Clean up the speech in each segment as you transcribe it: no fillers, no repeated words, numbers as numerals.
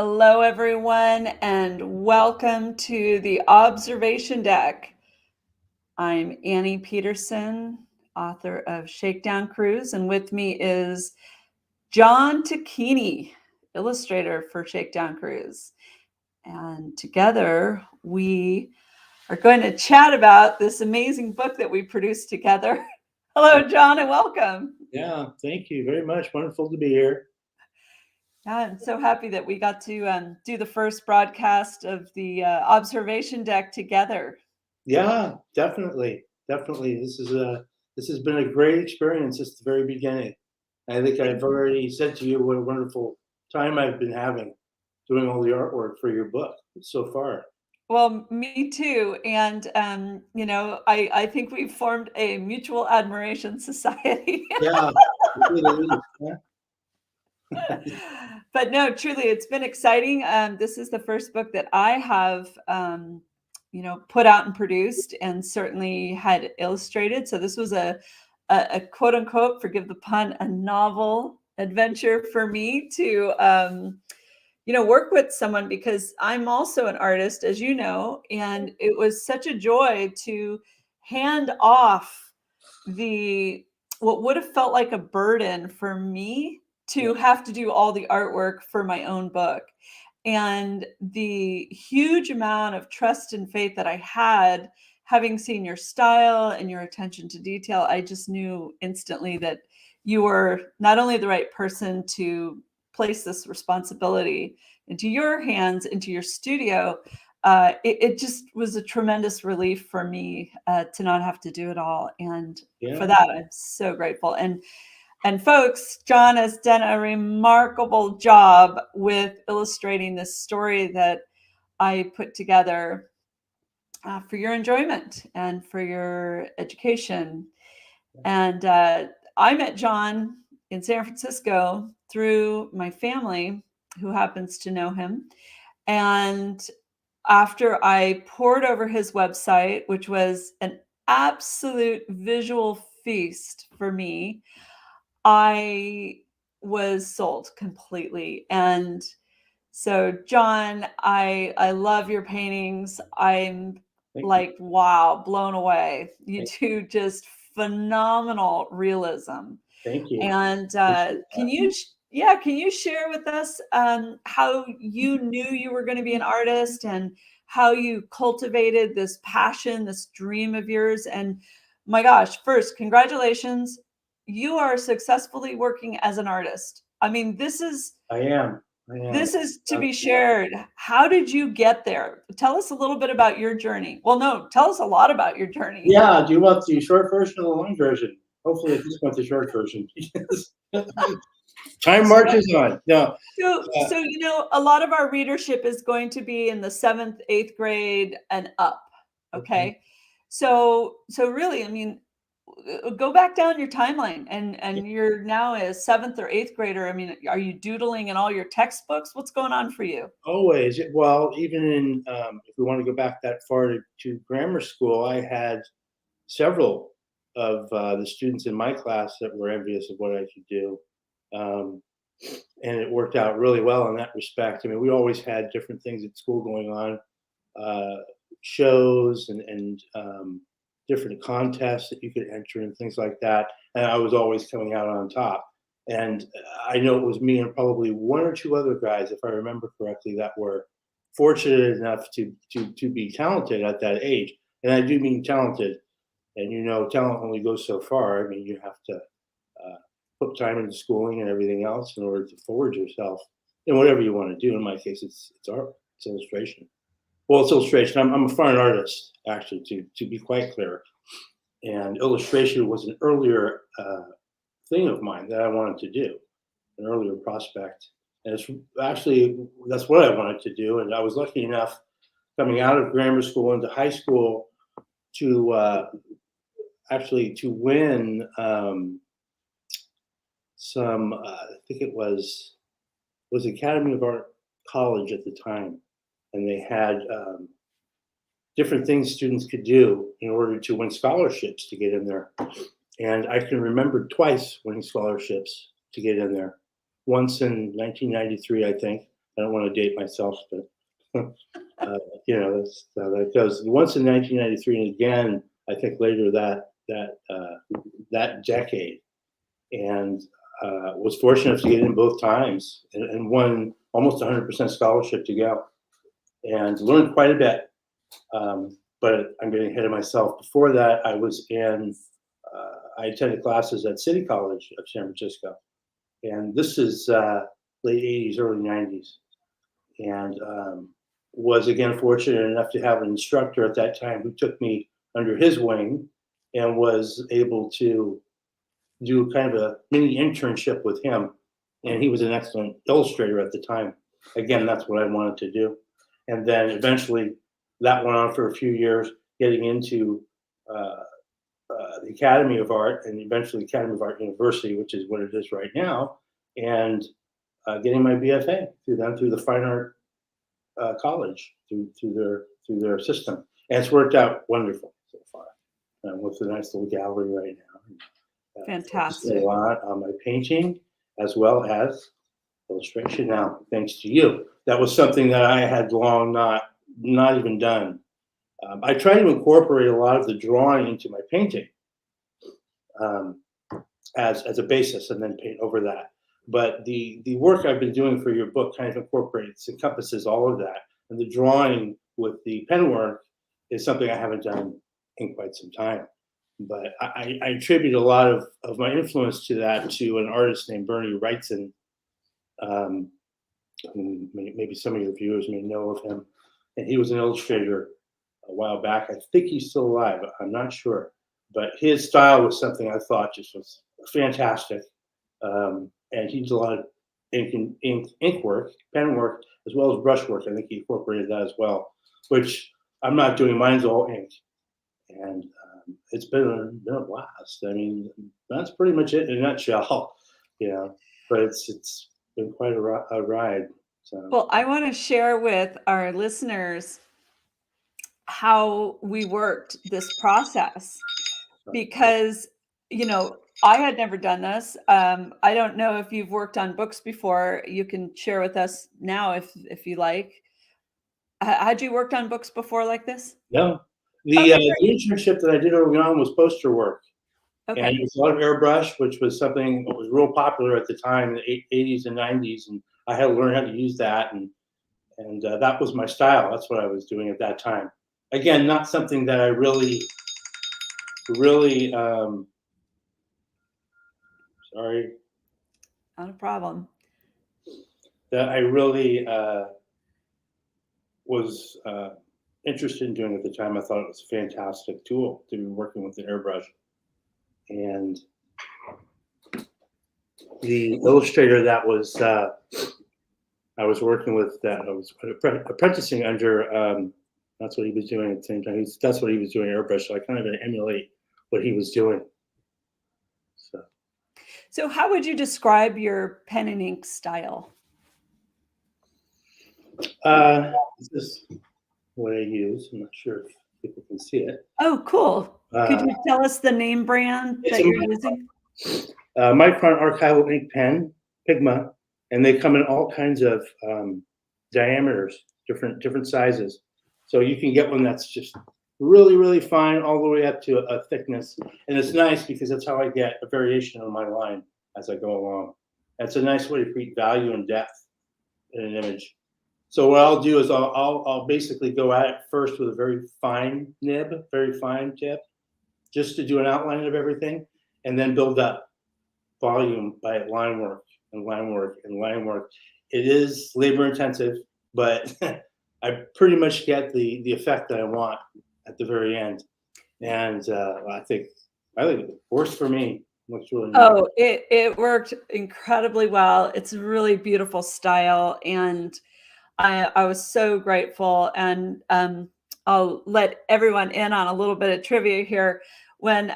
Hello, everyone, and welcome to the observation deck. I'm Annie Peterson, author of Shakedown Cruise, and with me is Jon Tocchini, illustrator for Shakedown Cruise. And together we are going to chat about this amazing book that we produced together. Hello, Jon, and welcome. Yeah, thank you very much. Wonderful to be here. Yeah, I'm so happy that we got to do the first broadcast of the observation deck together. Yeah, definitely. This has been a great experience since the very beginning. I think I've already said to you what a wonderful time I've been having doing all the artwork for your book so far. Well, me too. And, I think we've formed a mutual admiration society. Yeah, to say the least, yeah. But no, truly, it's been exciting. This is the first book that I have, put out and produced and certainly had illustrated. So this was a quote unquote, forgive the pun, a novel adventure for me to, work with someone because I'm also an artist, as you know, and it was such a joy to hand off the what would have felt like a burden for me Yeah, to have to do all the artwork for my own book. And the huge amount of trust and faith that I had, having seen your style and your attention to detail, I just knew instantly that you were not only the right person to place this responsibility into your hands, into your studio. It just was a tremendous relief for me to not have to do it all. And for yeah. that, I'm so grateful. And folks, Jon has done a remarkable job with illustrating this story that I put together for your enjoyment and for your education. And I met Jon in San Francisco through my family, who happens to know him. And after I pored over his website, which was an absolute visual feast for me, I was sold completely. And so, Jon, I love your paintings. I'm Thank you. like, wow, blown away. You Thank, do just phenomenal realism. thank you. And Appreciate can that. can you share with us how you knew you were going to be an artist and how you cultivated this passion, this dream of yours? And my gosh, first, congratulations. You are successfully working as an artist. I mean, this is I am. I am. this is to be Yeah. shared. How did you get there? Tell us a little bit about your journey. Well, no, tell us a lot about your journey. Yeah, do you want the short version or the long version? Hopefully, I just want the short version. Time So, marches on. No, uh, a lot of our readership is going to be in the seventh, eighth grade and up. okay. Okay, so really, I mean, go back down your timeline, and you're now a seventh or eighth grader. I mean, are you doodling in all your textbooks? What's going on for you? Always. Well, even in if we want to go back that far to grammar school, I had several of the students in my class that were envious of what I could do, um, and it worked out really well in that respect. I mean, we always had different things at school going on, uh, shows and different contests that you could enter and things like that. And I was always coming out on top. And I know it was me and probably one or two other guys, if I remember correctly, that were fortunate enough to be talented at that age. And I do mean talented. And talent only goes so far. I mean, you have to put time into schooling and everything else in order to forward yourself in whatever you want to do. In my case, it's art, it's illustration. Well, it's illustration. I'm a fine artist, actually, to be quite clear. And illustration was an earlier thing of mine that I wanted to do, an earlier prospect. And it's actually that's what I wanted to do. And I was lucky enough coming out of grammar school into high school to actually to win some. I think it was Academy of Art College at the time, and they had different things students could do in order to win scholarships to get in there. And I can remember twice winning scholarships to get in there. Once in 1993, I think, I don't want to date myself, but you know, that's how that goes. Once in 1993, and again, I think later that decade, and was fortunate enough to get in both times, and won almost 100% scholarship to go, and learned quite a bit. But I'm getting ahead of myself. Before that, I attended classes at City College of San Francisco, and this is late 80s, early 90s, and was again fortunate enough to have an instructor at that time who took me under his wing and was able to do kind of a mini internship with him. And he was an excellent illustrator at the time. Again, that's what I wanted to do. And then eventually that went on for a few years, getting into the Academy of Art, and eventually Academy of Art University, which is what it is right now, and getting my B.F.A. through the Fine Art College, through their system. And it's worked out wonderful so far, with a nice little gallery right now. Fantastic. A lot on my painting as well as illustration now, thanks to you. That was something that I had long not even done. I try to incorporate a lot of the drawing into my painting as a basis, and then paint over that. But the work I've been doing for your book kind of encompasses all of that. And the drawing with the pen work is something I haven't done in quite some time. But I attribute a lot of my influence to that to an artist named Bernie Wrightson. Maybe some of your viewers may know of him. And he was an illustrator a while back. I think he's still alive. I'm not sure. But his style was something I thought just was fantastic. And he did a lot of ink work, pen work, as well as brush work. I think he incorporated that as well, which I'm not doing. Mine's all ink. And it's been a blast. I mean, that's pretty much it in a nutshell, you know. But it's been quite a ride. So. Well, I want to share with our listeners how we worked this process, because, you know, I had never done this. I don't know if you've worked on books before. You can share with us now if you like. Had you worked on books before like this? No. The internship that I did early on was poster work. Okay. And it was a lot of airbrush, which was something that was real popular at the time in the 80s and 90s. And I had to learn how to use that. And that was my style. That's what I was doing at that time. Again, not something that I really, sorry. Not a problem. That I really was interested in doing at the time. I thought it was a fantastic tool to be working with the airbrush. And the illustrator that was I was working with, that I was apprenticing under, that's what he was doing at the same time. That's what he was doing, airbrush. So I kind of emulate what he was doing. So how would you describe your pen and ink style? This is what I use. I'm not sure if people can see it. Oh, cool. Could you tell us the name brand that you're using? Micron Archival Ink Pen, Pigma, and they come in all kinds of diameters, different sizes. So you can get one that's just really, really fine all the way up to a thickness. And it's nice because that's how I get a variation on my line as I go along. That's a nice way to create value and depth in an image. So what I'll do is I'll basically go at it first with a very fine nib, very fine tip, just to do an outline of everything, and then build up volume by line work and line work and line work. It is labor intensive, but I pretty much get the effect that I want at the very end. And I think it works for me. Looks really nice. Oh, it worked incredibly well. It's a really beautiful style, and I was so grateful. And I'll let everyone in on a little bit of trivia here. When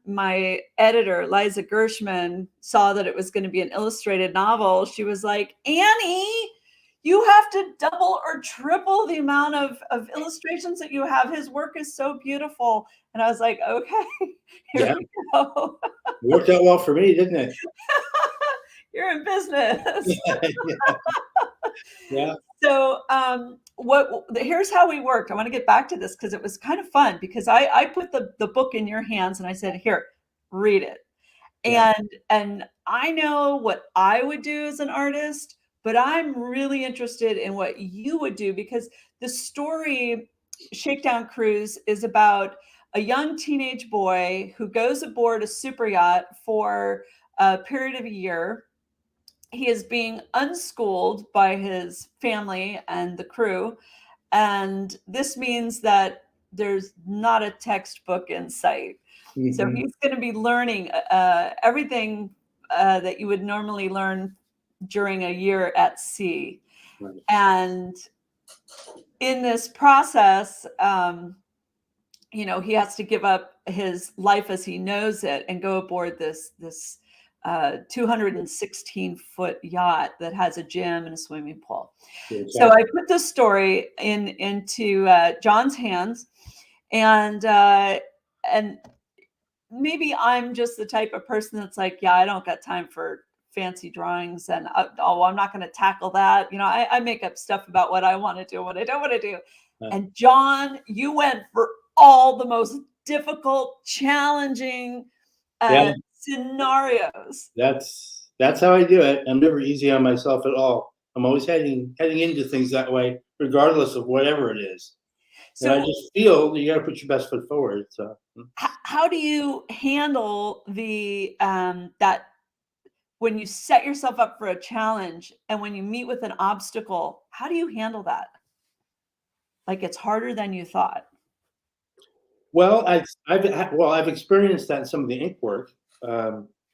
my editor, Liza Gershman, saw that it was going to be an illustrated novel, she was like, "Annie, you have to double or triple the amount of illustrations that you have. His work is so beautiful." And I was like, okay, here we go. It worked out well for me, didn't it? You're in business. Yeah. Yeah. So here's how we worked. I want to get back to this because it was kind of fun, because I put the book in your hands and I said, here, read it. Yeah. And I know what I would do as an artist, but I'm really interested in what you would do, because the story Shakedown Cruise is about a young teenage boy who goes aboard a super yacht for a period of a year. He is being unschooled by his family and the crew, and this means that there's not a textbook in sight. So Hmm. he's going to be learning everything that you would normally learn during a year at sea. Right. And in this process, he has to give up his life as he knows it and go aboard this 216-foot yacht that has a gym and a swimming pool. So I put this story into John's hands, and maybe I'm just the type of person that's like, yeah, I don't got time for fancy drawings, and I'm not going to tackle that. I make up stuff about what I want to do, what I don't want to do. And John, you went for all the most difficult, challenging Yeah. scenarios. That's how I do it. I'm never easy on myself at all. I'm always heading into things that way, regardless of whatever it is. And I So just feel you got to put your best foot forward. So how do you handle the that when you set yourself up for a challenge and when you meet with an obstacle? How do you handle that? Like, it's harder than you thought. well, I've experienced that in some of the ink work,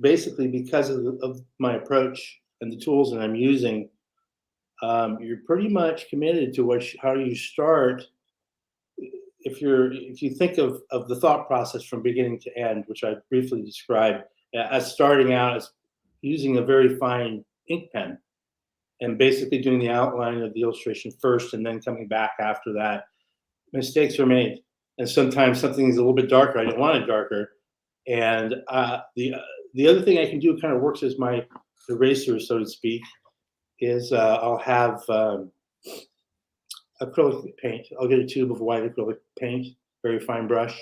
basically because of my approach and the tools that I'm using. You're pretty much committed to how you start. If you think of the thought process from beginning to end, which I briefly described as starting out as using a very fine ink pen and basically doing the outline of the illustration first and then coming back after that, mistakes are made. And sometimes something is a little bit darker. I didn't want it darker. And the other thing I can do kind of works as my eraser, so to speak, is I'll have acrylic paint. I'll get a tube of white acrylic paint, very fine brush,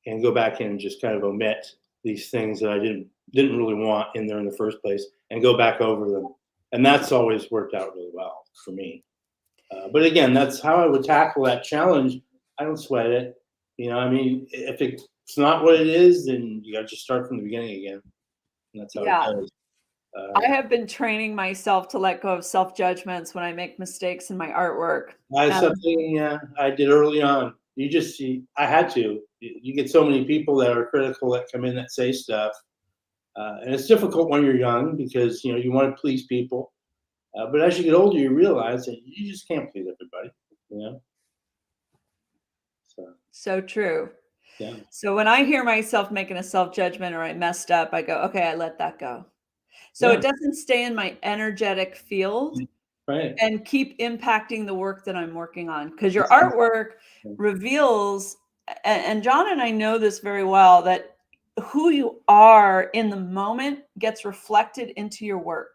and go back in and just kind of omit these things that I didn't really want in there in the first place, and go back over them. And that's always worked out really well for me. But again, that's how I would tackle that challenge. I don't sweat it. I mean, if it's not what it is, then you got to just start from the beginning again. And that's how it Yeah. goes. I have been training myself to let go of self-judgments when I make mistakes in my artwork. That's something I did early on. I had to. You get so many people that are critical that come in that say stuff, and it's difficult when you're young because you want to please people. But as you get older, you realize that you just can't please everybody. You know, so So true. yeah, So when I hear myself making a self-judgment or I messed up, I go, okay, I let that go. So yeah, it doesn't stay in my energetic field right. and keep impacting the work that I'm working on. Because your artwork reveals, and John and I know this very well, that who you are in the moment gets reflected into your work.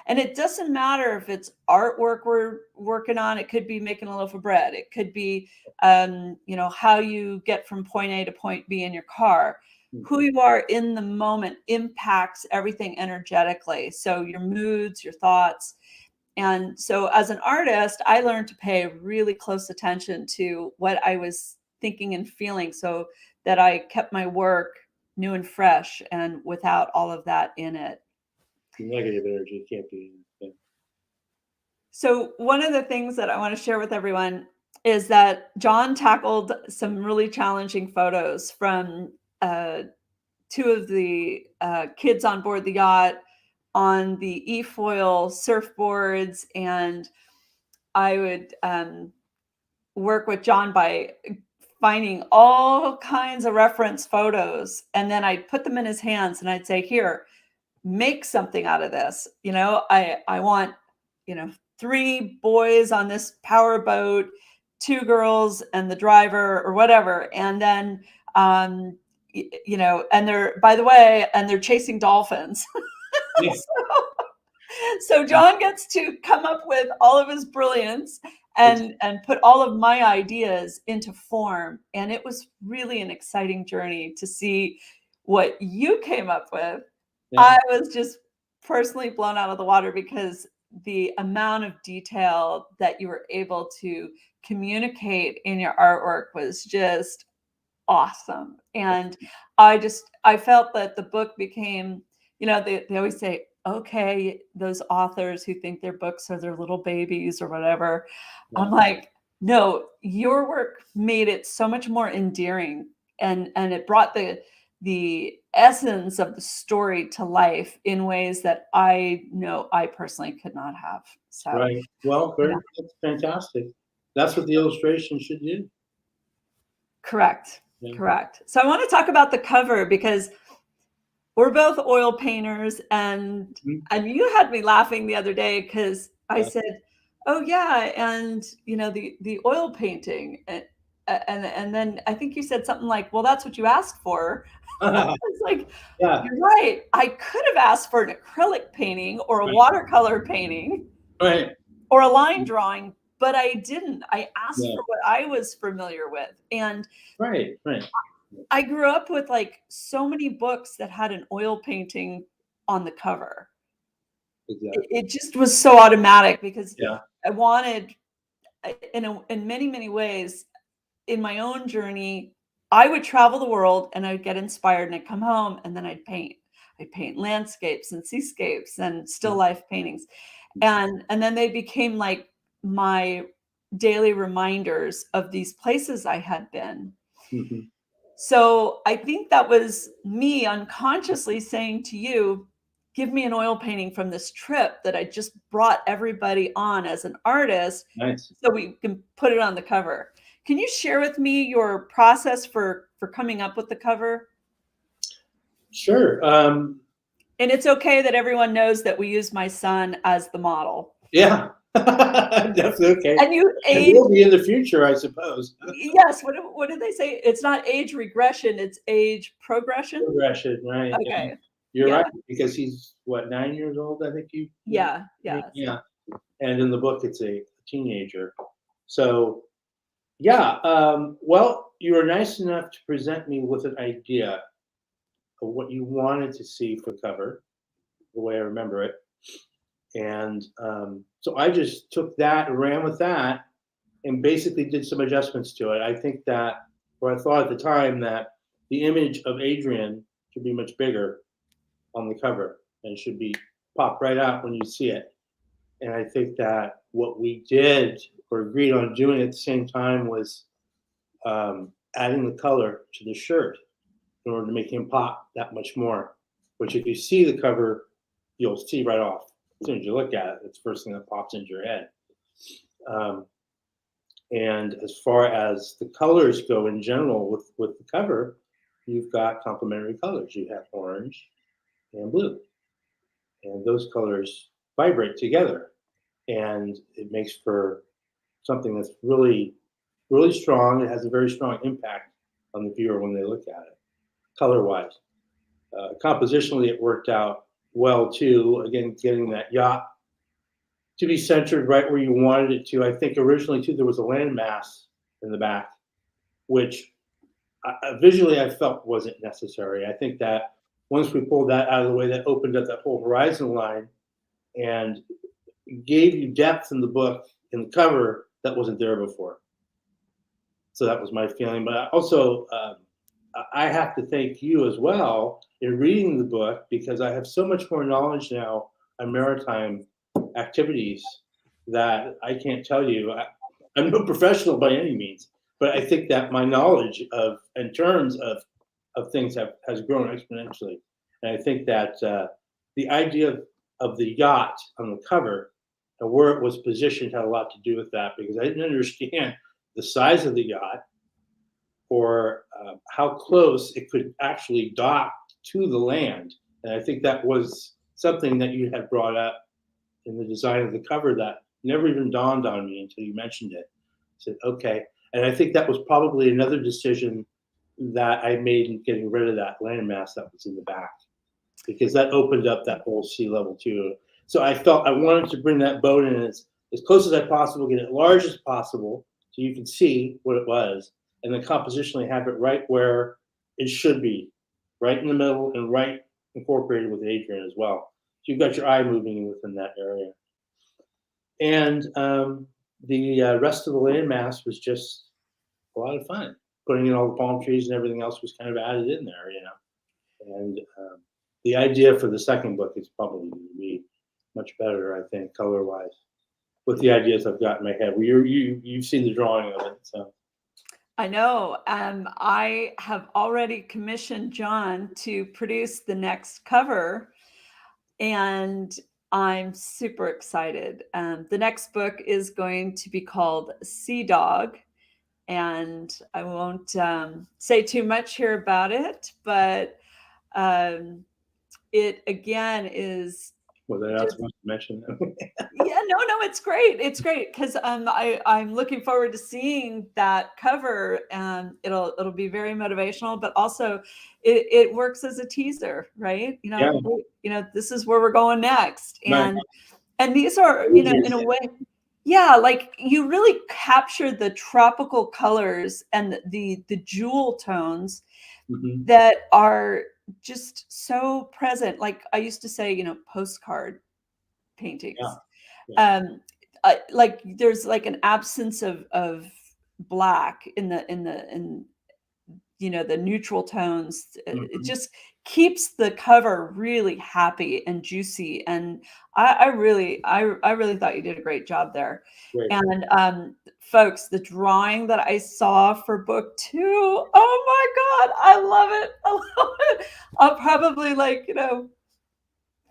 And it doesn't matter if it's artwork we're working on. It could be making a loaf of bread. It could be, how you get from point A to point B in your car. Who you are in the moment impacts everything energetically. So your moods, your thoughts. And so as an artist, I learned to pay really close attention to what I was thinking and feeling so that I kept my work new and fresh and without all of that in it. Negative energy can't be. Yeah. So one of the things that I want to share with everyone is that John tackled some really challenging photos from two of the kids on board the yacht on the e-foil surfboards, and I would work with John by finding all kinds of reference photos, and then I'd put them in his hands and I'd say, here, make something out of this. I want, 3 boys on this power boat, 2 girls and the driver or whatever. And then, and they're, by the way, and they're chasing dolphins. Yeah. So Jon gets to come up with all of his brilliance and put all of my ideas into form. And it was really an exciting journey to see what you came up with. Yeah. I was just personally blown out of the water because the amount of detail that you were able to communicate in your artwork was just awesome. And I felt that the book became, they always say, okay, those authors who think their books are their little babies or whatever. Yeah. I'm like, no, your work made it so much more endearing, and it brought the essence of the story to life in ways that I know I personally could not have. So Right. Well, that's fantastic. That's what the illustration should do. correct. Yeah. Correct. So I want to talk about the cover because we're both oil painters, and you had me laughing the other day because I said, oh yeah, and the oil painting, and then I think you said something like, well, that's what you asked for. It's like, Yeah. you're right, I could have asked for an acrylic painting or a watercolor painting, Right. or a line drawing, but I didn't. I asked Yeah. for what I was familiar with. And Right. I grew up with like so many books that had an oil painting on the cover. Exactly. It just was so automatic because Yeah. I wanted, in many, many ways, in my own journey, I would travel the world and I'd get inspired and I'd come home and then I'd paint. I'd paint landscapes and seascapes and still life paintings. And then they became like my daily reminders of these places I had been. Mm-hmm. So I think that was me unconsciously saying to you, give me an oil painting from this trip that I just brought everybody on as an artist. Nice. So we can put it on the cover. Can you share with me your process for coming up with the cover? Sure. And it's okay that everyone knows that we use my son as the model. Yeah. Definitely okay. And you It age. will be in the future, I suppose. Yes. What did they say? It's not age regression, it's age progression. Progression, right? Okay. Yeah. You're Yeah. right, because he's what, 9 years old, I think you. Yeah. Yeah. And in the book, it's a teenager. So, yeah. Well, you were nice enough to present me with an idea of what you wanted to see for the cover, the way I remember it. And so I just took that and ran with that and basically did some adjustments to it. I think that, or I thought at the time that the image of Adrian should be much bigger on the cover and should be pop right out when you see it. And I think that what we did or agreed on doing at the same time was adding the color to the shirt in order to make him pop that much more. Which, if you see the cover, you'll see right off. As soon as you look at it, it's the first thing that pops into your head. And as far as the colors go in general with the cover, you've got complementary colors. You have orange and blue. And those colors vibrate together. And it makes for something that's really, really strong. It has a very strong impact on the viewer when they look at it, color-wise. Compositionally, it worked out well, too. Again, getting that yacht to be centered right where you wanted it to. I think originally, too, there was a landmass in the back, which visually I felt wasn't necessary. I think that once we pulled that out of the way, that opened up that whole horizon line and gave you depth in the book, in the cover, that wasn't there before. So that was my feeling. But also, I have to thank you as well in reading the book, because I have so much more knowledge now on maritime activities that I can't tell you. I'm no professional by any means, but I think that my knowledge of, in terms of things, has grown exponentially. And I think that the idea of the yacht on the cover and where it was positioned had a lot to do with that, because I didn't understand the size of the yacht or how close it could actually dock to the land. And I think that was something that you had brought up in the design of the cover that never even dawned on me until you mentioned it. I said, okay. And I think that was probably another decision that I made in getting rid of that landmass that was in the back, because that opened up that whole sea level too. So I felt I wanted to bring that boat in as close as I possible, get it large as possible, so you can see what it was, and then compositionally have it right where it should be, right in the middle and right incorporated with Adrian as well. So you've got your eye moving within that area. And the rest of the landmass was just a lot of fun. Putting in all the palm trees and everything else was kind of added in there, you know. And the idea for the second book is probably going to be much better, I think, color wise, with the ideas I've got in my head. Well, you've seen the drawing of it, so. I know. I have already commissioned Jon to produce the next cover, and I'm super excited. The next book is going to be called Sea Dog, and I won't say too much here about it, but it again is Was I not just supposed to mention that? yeah, no, it's great. It's great because I'm looking forward to seeing that cover, and it'll be very motivational, but also it works as a teaser, right? Yeah, This is where we're going next, my and these are in a way, yeah, like you really capture the tropical colors and the jewel tones mhm, that are just so present. Like I used to say, postcard yeah, paintings. yeah, Like there's like an absence of black in the neutral tones. It mhm, just keeps the cover really happy and juicy. And I really thought you did a great job there. great. And folks, the drawing that I saw for book two, oh my God, I love it. I love it. I'll probably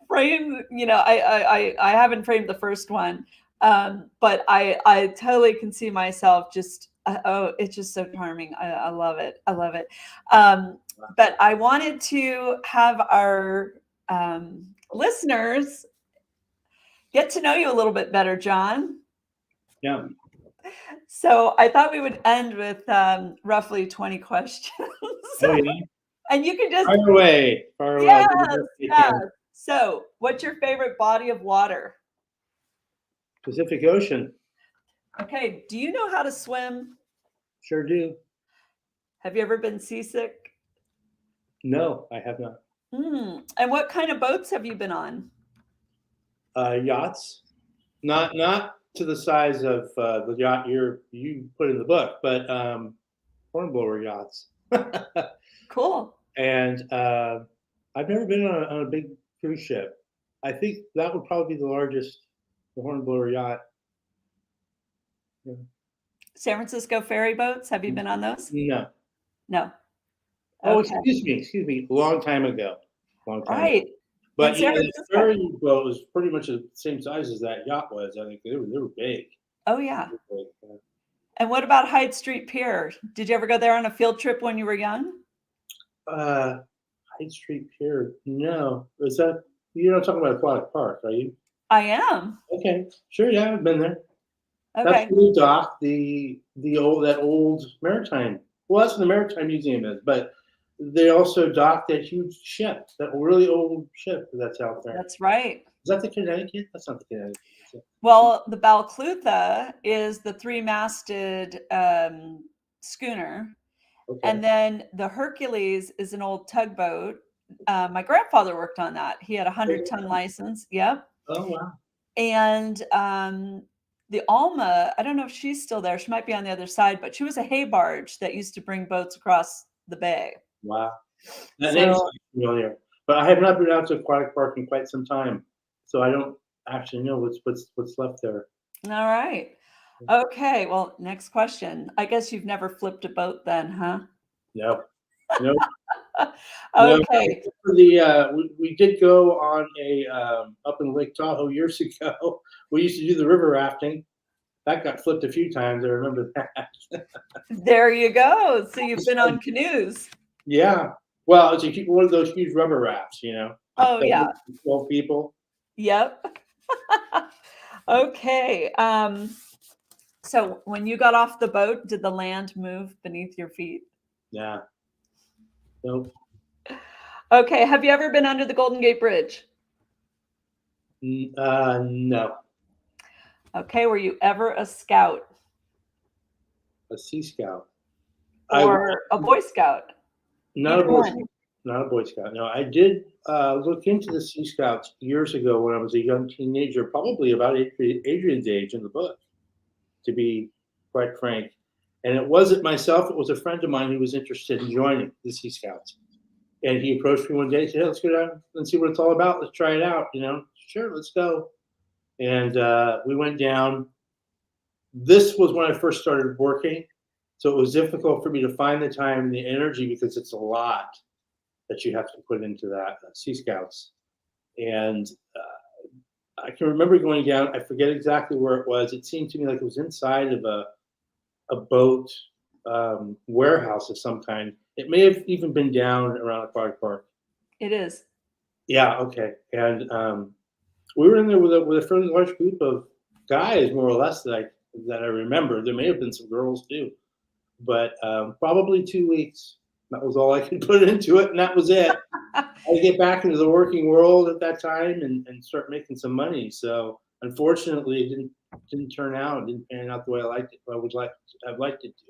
frame, I haven't framed the first one, but I totally can see myself just oh, it's just so charming. I love it. I love it. But I wanted to have our listeners get to know you a little bit better, Jon. Yeah. So I thought we would end with roughly 20 questions. Oh yeah. And you can just Fire away. Fire away. I'll yes, do the best I yes. can. So what's your favorite body of water? Pacific Ocean. Okay, do you know how to swim? Sure do. Have you ever been seasick? No, I have not. And what kind of boats have you been on? Yachts. Not to the size of the yacht you put in the book, but hornblower yachts. Cool. And I've never been on a big cruise ship. I think that would probably be the largest, the hornblower yacht. Yeah. San Francisco ferry boats, have you been on those? No. No. Oh, Okay. excuse me. A long time ago. Long time ago. Right. In But San yeah, the Francisco. ferry boat was pretty much the same size as that yacht was. I think they were big. Oh, yeah. They were big. And what about Hyde Street Pier? Did you ever go there on a field trip when you were young? Uh, Hyde Street Pier. No, is that you're not talking about Aquatic Park, are you? I am. Okay, sure. Yeah, I've been there. That's Okay. the new dock, the old maritime. Well, that's what the Maritime Museum is, but they also dock that huge ship, that really old ship that's out there. That's right. Is that the Connecticut? That's not the Connecticut. Is it? Well, the Balclutha is the three-masted schooner. Okay. And then the Hercules is an old tugboat. My grandfather worked on that. He had a 100-ton license. Yep. Oh wow. And the Alma, I don't know if she's still there. She might be on the other side, but she was a hay barge that used to bring boats across the bay. Wow. That name So, sounds familiar, but I have not been out to Aquatic Park in quite some time, so I don't actually know what's left there. all right. Okay. Well, next question. I guess you've never flipped a boat then, huh? No, no, no. Okay. We did go on a up in Lake Tahoe years ago. We used to do the river rafting. That got flipped a few times. I remember that. There you go. So you've been on canoes. Yeah. Well, it's one of those huge rubber rafts, Oh, that yeah. holds 12 people. Yep. Okay. So when you got off the boat, did the land move beneath your feet? Yeah. Nope. Okay. Have you ever been under the Golden Gate Bridge? No. Okay, were you ever a scout A Sea Scout. I or a Boy Scout? Not a Either Boy one. Scout. Not a Boy Scout. No, I did look into the Sea Scouts years ago when I was a young teenager, probably about Adrian's age in the book, to be quite frank. And it wasn't myself; it was a friend of mine who was interested in joining the Sea Scouts. And he approached me one day and said, hey, let's go down and see what it's all about. Let's try it out. Sure, let's go. And we went down. This was when I first started working. So it was difficult for me to find the time and the energy because it's a lot that you have to put into that Sea Scouts. And I can remember going down. I forget exactly where it was. It seemed to me like it was inside of a boat warehouse of some kind. It may have even been down around Aquatic Park. It is. Yeah. Okay. And we were in there with a fairly large group of guys, more or less, that I remember. There may have been some girls too, but probably 2 weeks. That was all I could put into it, and that was it. I had to get back into the working world at that time and start making some money. So unfortunately, it didn't turn out. It didn't pan out the way I would have liked it to.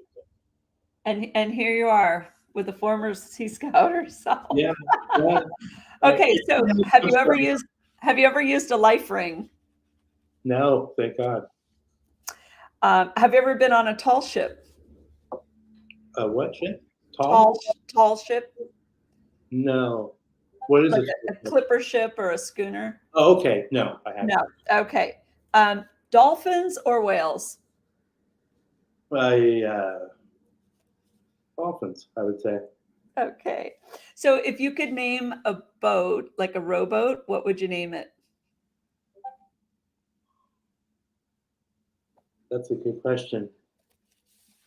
And here you are with a former Sea Scout herself. Yeah. Yeah. Okay, so have you ever used a life ring? No, thank God. Have you ever been on a tall ship? What ship? Tall? Tall ship, No. What is like it? a clipper ship or a schooner? Oh, okay. No, I haven't. No. Okay. Dolphins or whales? I dolphins, I would say. Okay. So if you could name a boat, like a rowboat, what would you name it? That's a good question.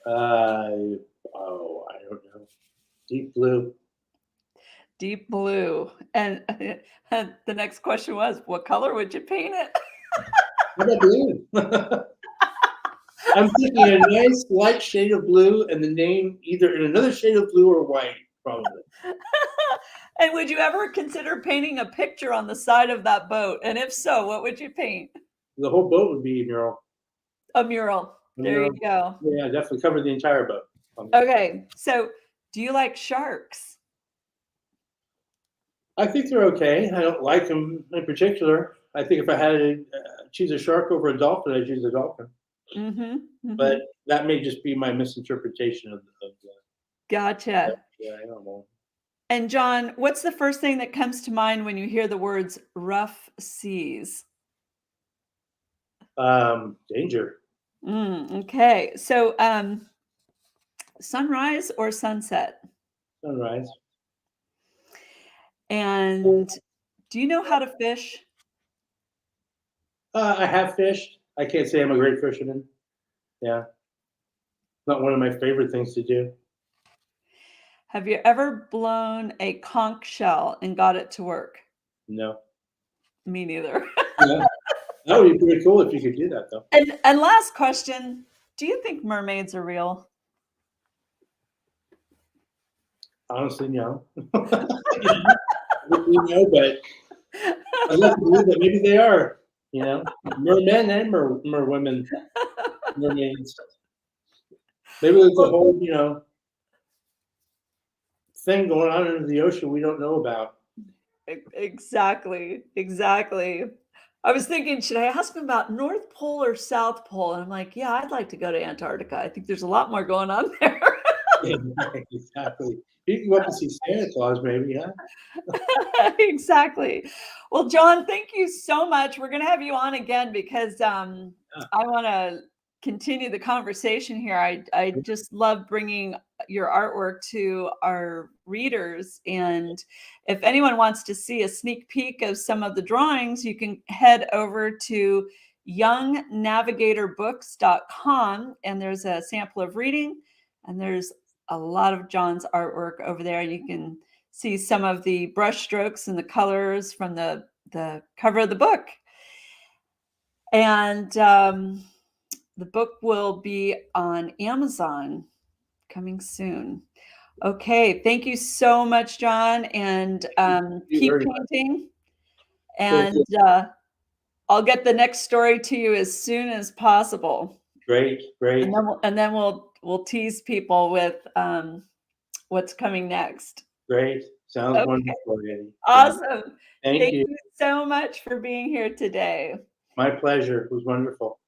I don't know. Deep blue. Deep blue. And the next question was, what color would you paint it? How about blue? I'm thinking a nice light shade of blue and the name either in another shade of blue or white, probably. And would you ever consider painting a picture on the side of that boat? And if so, what would you paint? The whole boat would be a mural. A mural. A There you mural. go. Yeah, definitely cover the entire boat. Okay. So, do you like sharks? I think they're okay. I don't like them in particular. I think if I had to choose a shark over a dolphin, I'd choose a dolphin. Mm-hmm. But Mm-hmm. that may just be my misinterpretation of Gotcha. yeah, I don't know. And John, what's the first thing that comes to mind when you hear the words rough seas? Danger. Okay. So, sunrise or sunset? Sunrise. And do you know how to fish? I have fished. I can't say I'm a great fisherman. Yeah, not one of my favorite things to do. Have you ever blown a conch shell and got it to work? No. Me neither. Yeah, that would be pretty cool if you could do that, though. And last question, do you think mermaids are real? Honestly, no. But I'd like to believe that maybe they are. Mermen and merwomen, mermaids. Maybe there's a Well, whole thing going on under the ocean we don't know about. exactly, exactly. I was thinking, should I ask him about North Pole or South Pole? And I'm like, yeah, I'd like to go to Antarctica. I think there's a lot more going on there. Yeah, exactly. You can go up and see Santa Claus, maybe, huh? Exactly. Well, John, thank you so much. We're going to have you on again because Yeah. I want to continue the conversation here. I just love bringing your artwork to our readers. And if anyone wants to see a sneak peek of some of the drawings, you can head over to youngnavigatorbooks.com and there's a sample of reading and there's a lot of John's artwork over there. You can see some of the brush strokes and the colors from the cover of the book. And the book will be on Amazon coming soon. Okay, thank you so much, John, and keep painting. And I'll get the next story to you as soon as possible. Great, great. And then we'll tease people with what's coming next. Great. Sounds Okay. wonderful, Annie. Awesome. Thank Thank you. you so much for being here today. My pleasure. It was wonderful.